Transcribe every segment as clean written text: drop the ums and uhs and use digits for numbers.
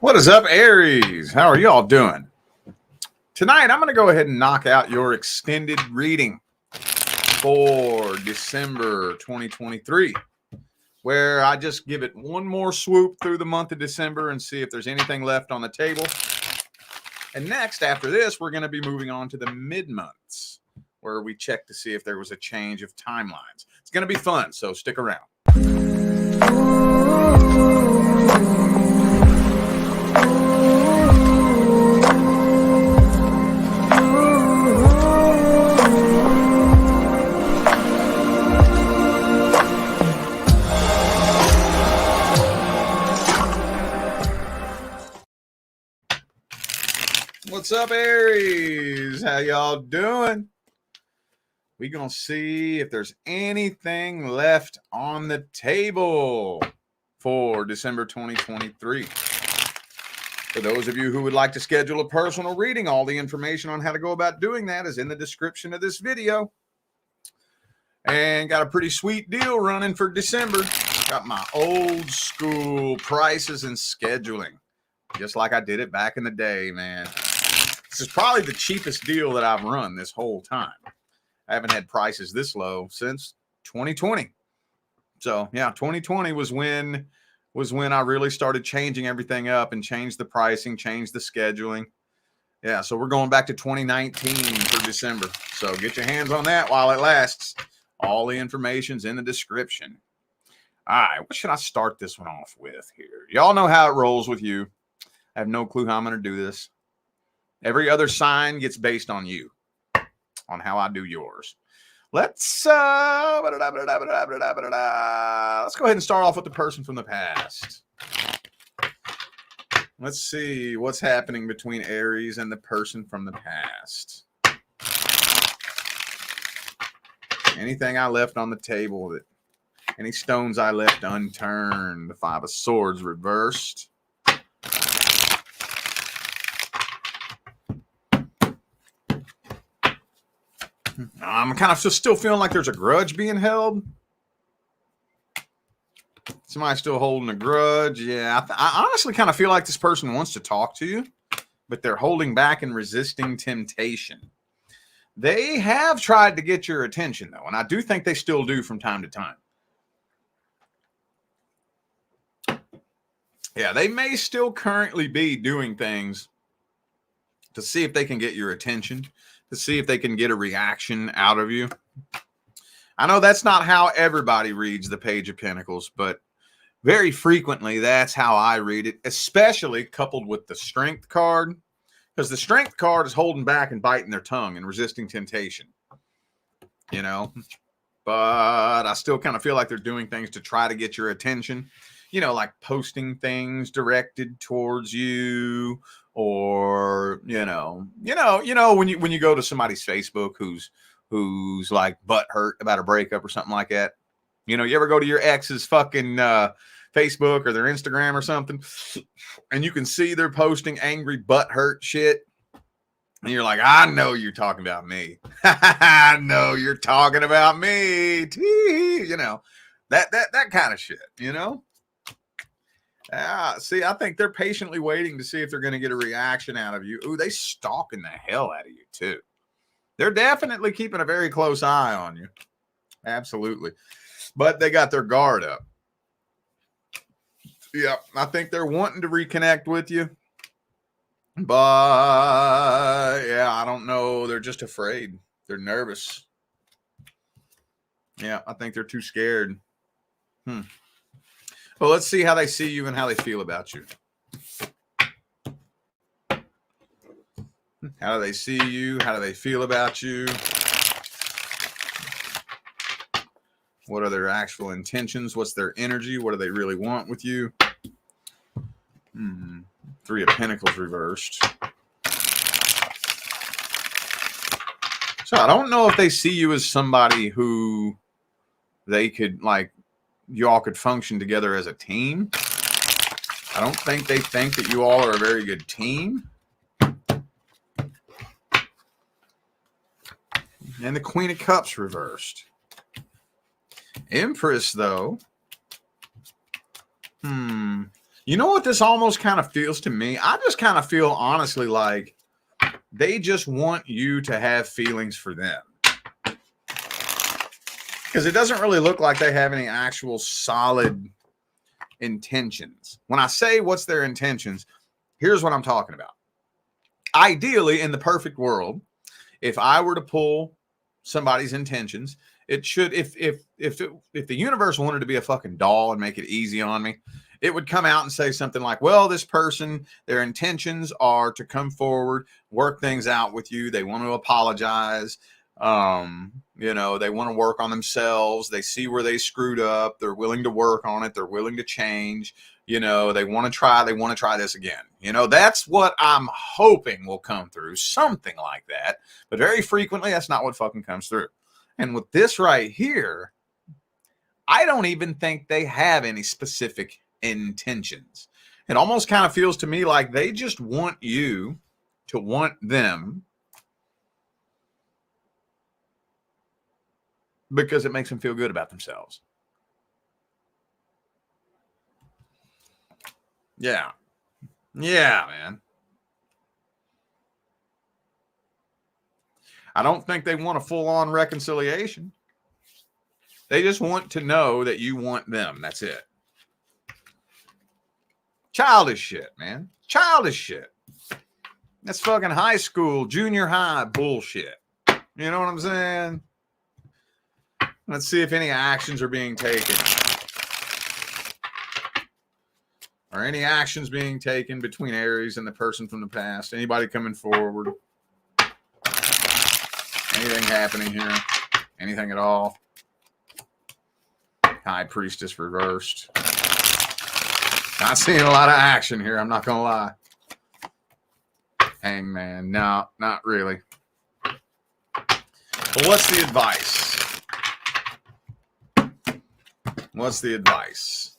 What is up, Aries? How are y'all doing? Tonight, I'm going to go ahead and knock out your extended reading for December 2023, where I just give it one more swoop through the month of December and see if there's anything left on the table. And next, after this, we're going to be moving on to the mid-months, where we check to see if there was a change of timelines. It's going to be fun, so stick around. What's up, Aries? How y'all doing? We're going to see if there's anything left on the table for December 2023. For those of you who would like to schedule a personal reading, all the information on how to go about doing that is in the description of this video. And got a pretty sweet deal running for December. Got my old school prices and scheduling, just like I did it back in the day, man. This is probably the cheapest deal that I've run this whole time. I haven't had prices this low since 2020. So yeah, 2020 was when I really started changing everything up and changed the pricing, changed the scheduling. Yeah, so we're going back to 2019 for December. So get your hands on that while it lasts. All the information's in the description. All right, what should I start this one off with here? Y'all know how it rolls with you. I have no clue how I'm going to do this. Every other sign gets based on you, on how I do yours. Let's go ahead and start off with the person from the past. Let's see what's happening between Aries and the person from the past. Anything I left on the table, any stones I left unturned. The Five of Swords reversed. I'm kind of still feeling like there's a grudge being held. Somebody's still holding a grudge. Yeah, I honestly kind of feel like this person wants to talk to you, but they're holding back and resisting temptation. They have tried to get your attention, though, and I do think they still do from time to time. Yeah, they may still currently be doing things to see if they can get your attention, to see if they can get a reaction out of you. I know that's not how everybody reads the Page of Pentacles, but very frequently that's how I read it, especially coupled with the Strength card, because the Strength card is holding back and biting their tongue and resisting temptation, you know. But I still kind of feel like they're doing things to try to get your attention, you know, like posting things directed towards you, or when you go to somebody's Facebook who's like butthurt about a breakup or something like that. You know, you ever go to your ex's fucking Facebook or their Instagram or something, and you can see they're posting angry butthurt shit, and you're like, I know you're talking about me. I know you're talking about me. You know, that kind of shit, you know? See, I think they're patiently waiting to see if they're going to get a reaction out of you. Ooh, they stalking the hell out of you, too. They're definitely keeping a very close eye on you. Absolutely. But they got their guard up. Yeah, I think they're wanting to reconnect with you. But, yeah, I don't know. They're just afraid. They're nervous. Yeah, I think they're too scared. Well, let's see how they see you and how they feel about you. How do they see you? How do they feel about you? What are their actual intentions? What's their energy? What do they really want with you? Three of Pentacles reversed. So I don't know if they see you as somebody who they could, like, you all could function together as a team. I don't think they think that you all are a very good team. And the Queen of Cups reversed. Empress, though. You know what this almost kind of feels to me? I just kind of feel honestly like they just want you to have feelings for them. Because it doesn't really look like they have any actual solid intentions. When I say what's their intentions, here's what I'm talking about. Ideally, in the perfect world, if I were to pull somebody's intentions, it should, if the universe wanted to be a fucking doll and make it easy on me, it would come out and say something like, well, this person, their intentions are to come forward, work things out with you. They want to apologize. You know, they want to work on themselves. They see where they screwed up. They're willing to work on it. They're willing to change. You know, they want to try this again. You know, that's what I'm hoping will come through, something like that. But very frequently, that's not what fucking comes through. And with this right here, I don't even think they have any specific intentions. It almost kind of feels to me like they just want you to want them because it makes them feel good about themselves. Yeah. Yeah, man. I don't think they want a full-on reconciliation. They just want to know that you want them. That's it. Childish shit, man. Childish shit. That's fucking high school, junior high bullshit. You know what I'm saying? Let's see if any actions are being taken. Are any actions being taken between Aries and the person from the past? Anybody coming forward? Anything happening here? Anything at all? High Priestess reversed. Not seeing a lot of action here, I'm not going to lie. Hangman. No, not really. But what's the advice? What's the advice?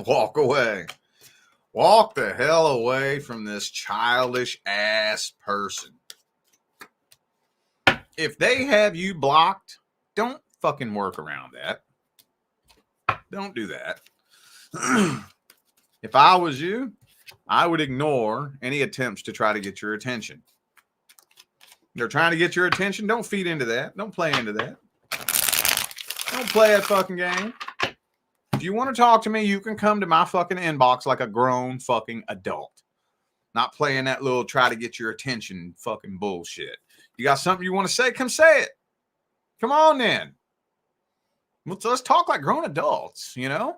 Walk away. Walk the hell away from this childish ass person. If they have you blocked, don't fucking work around that. Don't do that. If I was you, I would ignore any attempts to try to get your attention. They're trying to get your attention. Don't feed into that. Don't play into that. Don't play that fucking game. If you want to talk to me, you can come to my fucking inbox like a grown fucking adult. Not playing that little try to get your attention fucking bullshit. You got something you want to say? Come say it. Come on then. Let's talk like grown adults, you know?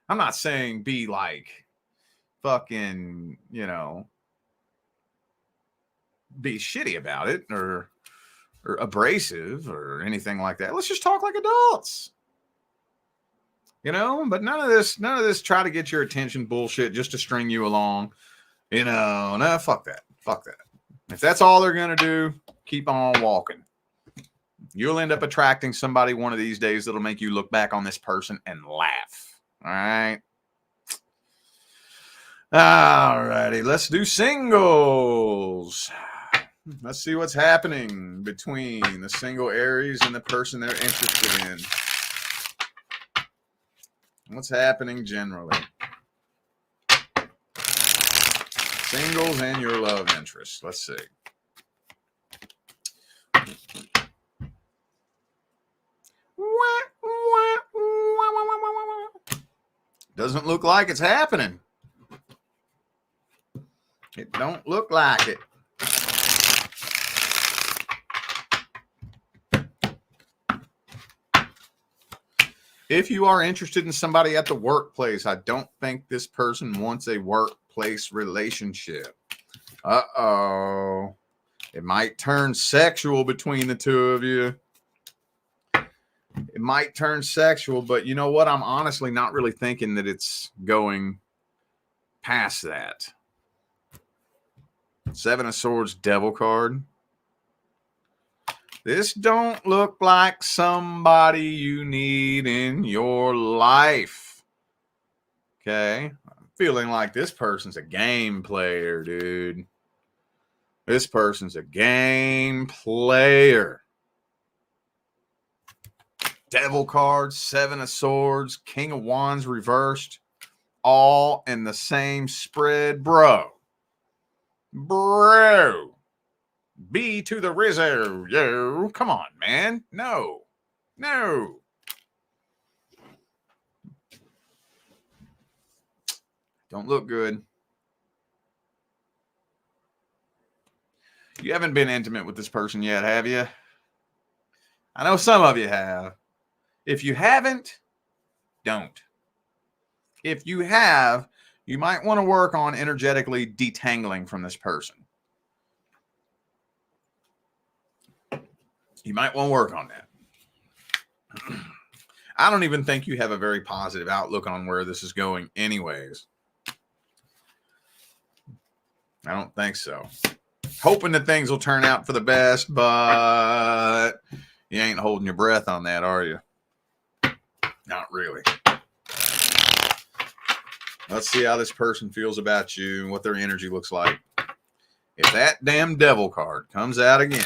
I'm not saying be like fucking, you know, be shitty about it or abrasive or anything like that. Let's just talk like adults. You know, but none of this try to get your attention bullshit just to string you along. You know, no, fuck that. Fuck that. If that's all they're going to do, keep on walking. You'll end up attracting somebody one of these days that'll make you look back on this person and laugh. All right. All righty. Let's do singles. Let's see what's happening between the single Aries and the person they're interested in. What's happening generally? Singles and your love interest. Let's see. Doesn't look like it's happening. It don't look like it. If you are interested in somebody at the workplace, I don't think this person wants a workplace relationship. Uh-oh. It might turn sexual between the two of you. It might turn sexual, but you know what? I'm honestly not really thinking that it's going past that. Seven of Swords, Devil card. This don't look like somebody you need in your life. Okay? I'm feeling like this person's a game player, dude. This person's a game player. Devil card, Seven of Swords, King of Wands reversed, all in the same spread, bro. B to the Rizzo, yo. Come on, man. No. Don't look good. You haven't been intimate with this person yet, have you? I know some of you have. If you haven't, don't. If you have, you might want to work on energetically detangling from this person. You might want to work on that. I don't even think you have a very positive outlook on where this is going anyways. I don't think so. Hoping that things will turn out for the best, but you ain't holding your breath on that, are you? Not really. Let's see how this person feels about you and what their energy looks like. If that damn devil card comes out again,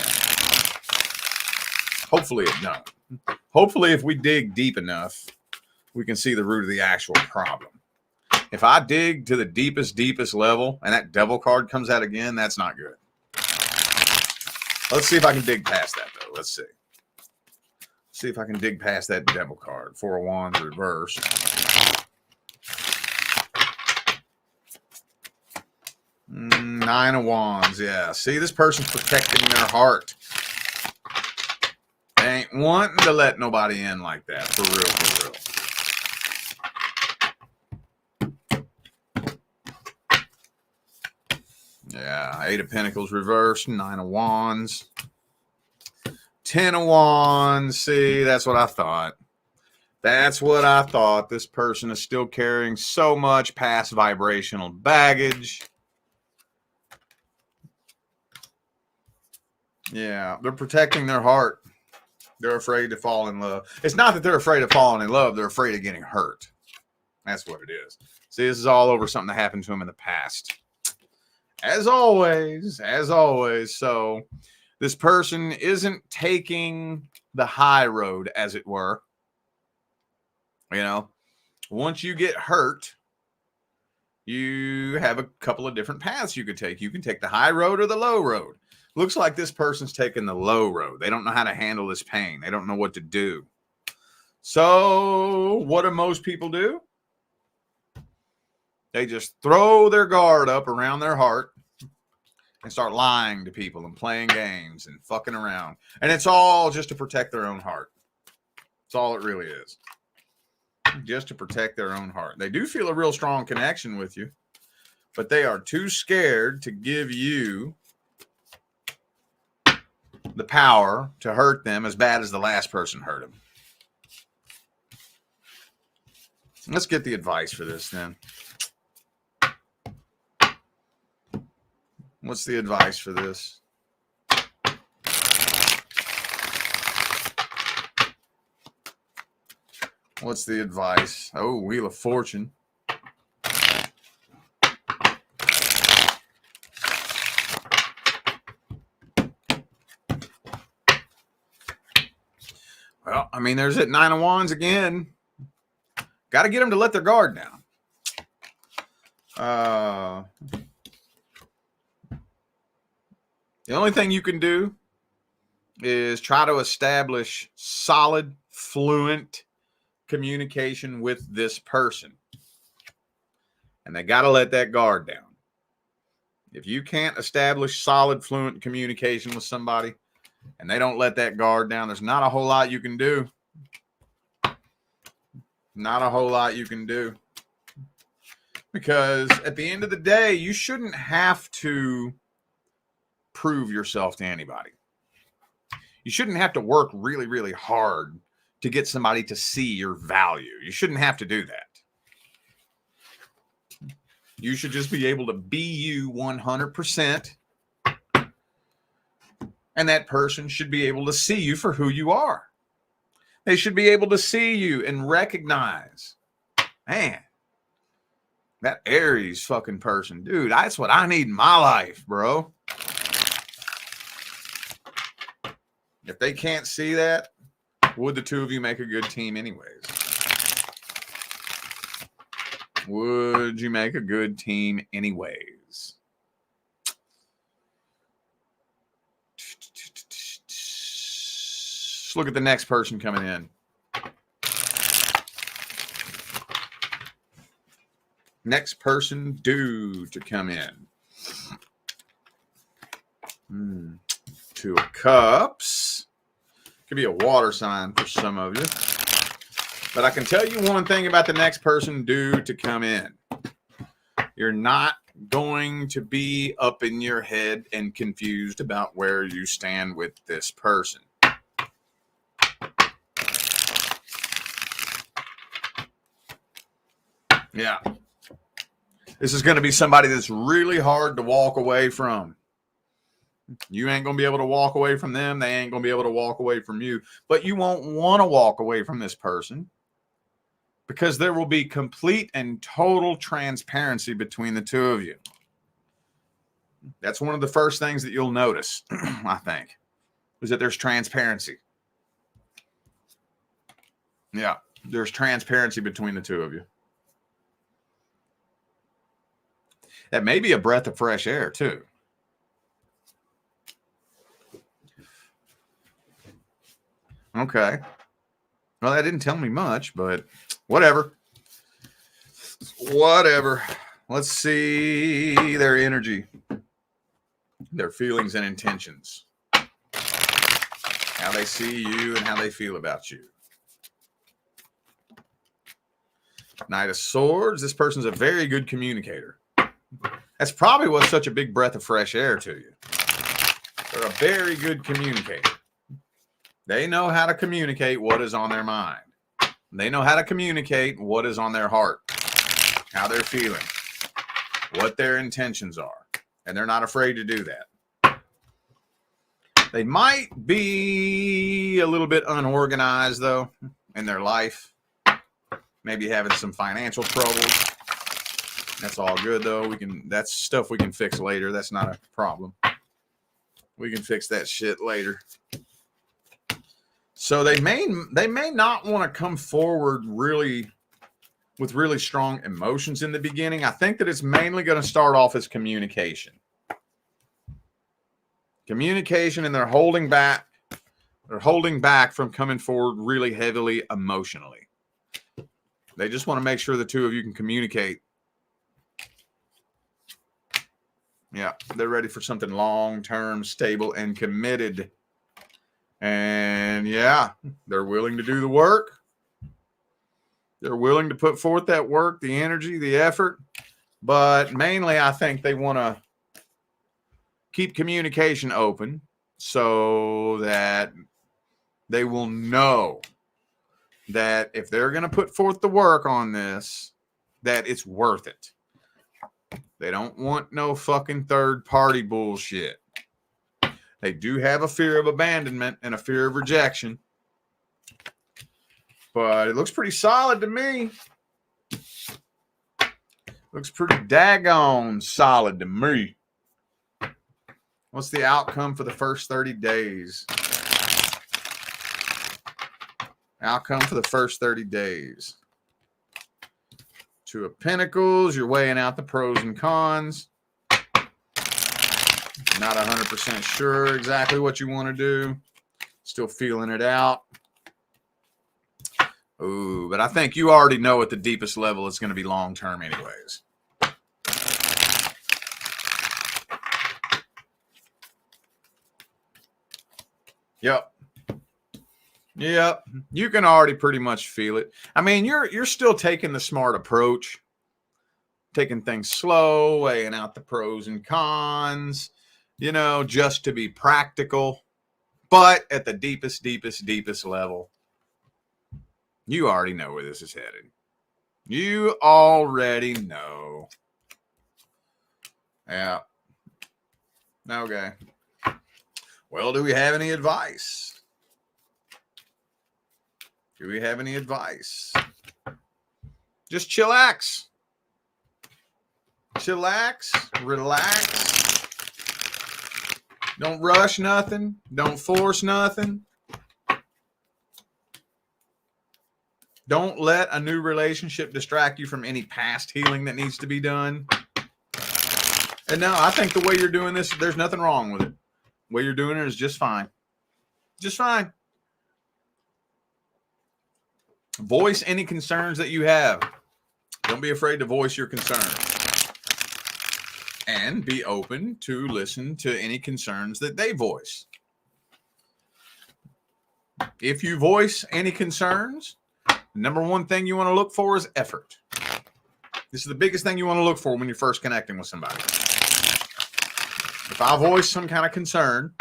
hopefully it don't. Hopefully if we dig deep enough, we can see the root of the actual problem. If I dig to the deepest level and that devil card comes out again, that's not good. Let's see if I can dig past that, though. Let's see. See if I can dig past that devil card. Four of Wands reversed. Nine of Wands, yeah. See, this person's protecting their heart. They ain't wanting to let nobody in like that, for real. Yeah, Eight of Pentacles reversed, Nine of Wands. 10 of Wands. See, that's what I thought. That's what I thought. This person is still carrying so much past vibrational baggage. Yeah, they're protecting their heart. They're afraid to fall in love. It's not that they're afraid of falling in love. They're afraid of getting hurt. That's what it is. See, this is all over something that happened to them in the past. As always. So this person isn't taking the high road, as it were. You know, once you get hurt, you have a couple of different paths you could take. You can take the high road or the low road. Looks like this person's taking the low road. They don't know how to handle this pain. They don't know what to do. So what do most people do? They just throw their guard up around their heart and start lying to people and playing games and fucking around. And it's all just to protect their own heart. That's all it really is. Just to protect their own heart. They do feel a real strong connection with you, but they are too scared to give you the power to hurt them as bad as the last person hurt them. Let's get the advice for this then. What's the advice for this? What's the advice? Oh, Wheel of Fortune. Well, I mean, there's it. Nine of Wands again. Got to get them to let their guard down. The only thing you can do is try to establish solid, fluent communication with this person. And they got to let that guard down. If you can't establish solid, fluent communication with somebody and they don't let that guard down, there's not a whole lot you can do. Not a whole lot you can do. Because at the end of the day, you shouldn't have to prove yourself to anybody. You shouldn't have to work really, really hard to get somebody to see your value. You shouldn't have to do that. You should just be able to be you 100%. And that person should be able to see you for who you are. They should be able to see you and recognize, man, that Aries fucking person, dude, that's what I need in my life, bro. If they can't see that, Would the two of you make a good team anyways? Would you make a good team anyways? Look at the next person coming in. Next person due to come in. Two of Cups. Could be a water sign for some of you. But I can tell you one thing about the next person due to come in. You're not going to be up in your head and confused about where you stand with this person. Yeah. This is going to be somebody that's really hard to walk away from. You ain't going to be able to walk away from them. They ain't going to be able to walk away from you. But you won't want to walk away from this person because there will be complete and total transparency between the two of you. That's one of the first things that you'll notice, I think, is that there's transparency. Yeah, there's transparency between the two of you. That may be a breath of fresh air, too. Okay. Well, that didn't tell me much, but whatever. Whatever. Let's see their energy, their feelings and intentions, how they see you and how they feel about you. Knight of Swords. This person's a very good communicator. That's probably what's such a big breath of fresh air to you. They're a very good communicator. They know how to communicate what is on their mind. They know how to communicate what is on their heart, how they're feeling, what their intentions are. And they're not afraid to do that. They might be a little bit unorganized, though, in their life. Maybe having some financial troubles. That's all good, though. That's stuff we can fix later. That's not a problem. We can fix that shit later. So they may not want to come forward with really strong emotions in the beginning. I think that it's mainly going to start off as communication. Communication, and they're holding back. They're holding back from coming forward really heavily emotionally. They just want to make sure the two of you can communicate. Yeah, they're ready for something long-term, stable, and committed. And yeah, they're willing to do the work. They're willing to put forth that work, the energy, the effort. But mainly, I think they want to keep communication open so that they will know that if they're going to put forth the work on this, that it's worth it. They don't want no fucking third-party bullshit. They do have a fear of abandonment and a fear of rejection. But it looks pretty solid to me. Looks pretty daggone solid to me. What's the outcome for the first 30 days? Outcome for the first 30 days. Two of Pentacles. You're weighing out the pros and cons. Not 100% sure exactly what you want to do. Still feeling it out. Ooh, but I think you already know at the deepest level it's going to be long-term anyways. Yep. Yep. You can already pretty much feel it. I mean, you're still taking the smart approach. Taking things slow, weighing out the pros and cons. You know, just to be practical. But at the deepest level, you already know where this is headed. You already know. Yeah. Okay. Well, do we have any advice? Do we have any advice? Just chillax. Chillax. Relax. Don't rush nothing. Don't force nothing. Don't let a new relationship distract you from any past healing that needs to be done. And no, I think the way you're doing this, there's nothing wrong with it. The way you're doing it is just fine. Just fine. Voice any concerns that you have. Don't be afraid to voice your concerns. And be open to listen to any concerns that they voice. If you voice any concerns, the number one thing you want to look for is effort. This is the biggest thing you want to look for when you're first connecting with somebody. If I voice some kind of concern,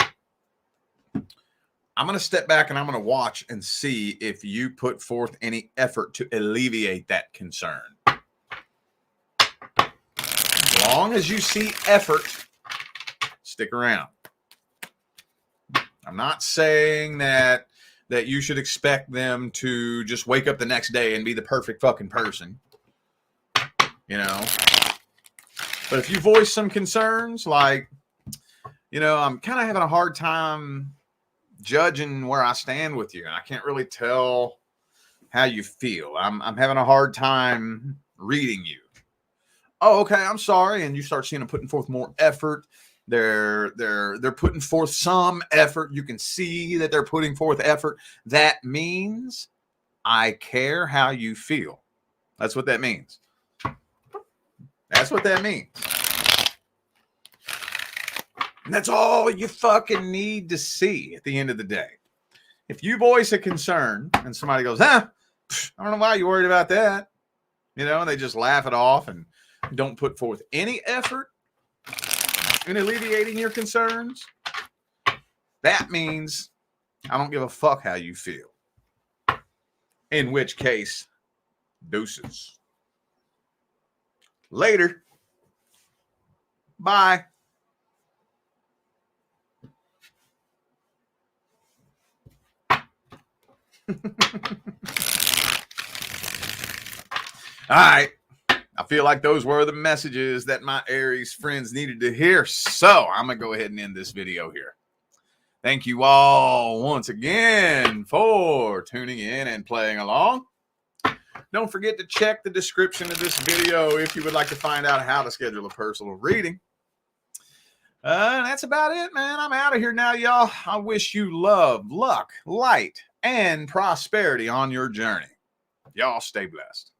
I'm going to step back and I'm going to watch and see if you put forth any effort to alleviate that concern. As long as you see effort, stick around. I'm not saying that you should expect them to just wake up the next day and be the perfect fucking person. You know? But if you voice some concerns, like, you know, I'm kind of having a hard time judging where I stand with you. I can't really tell how you feel. I'm having a hard time reading you. Oh, okay, I'm sorry. And you start seeing them putting forth more effort. They're putting forth some effort. You can see that they're putting forth effort. That means I care how you feel. That's what that means. That's what that means. And that's all you fucking need to see at the end of the day. If you voice a concern and somebody goes, I don't know why you're worried about that. You know, and they just laugh it off and don't put forth any effort in alleviating your concerns, that means I don't give a fuck how you feel. In which case, deuces. Later. Bye. All right. I feel like those were the messages that my Aries friends needed to hear. So I'm going to go ahead and end this video here. Thank you all once again for tuning in and playing along. Don't forget to check the description of this video if you would like to find out how to schedule a personal reading. That's about it, man. I'm out of here now, y'all. I wish you love, luck, light, and prosperity on your journey. Y'all stay blessed.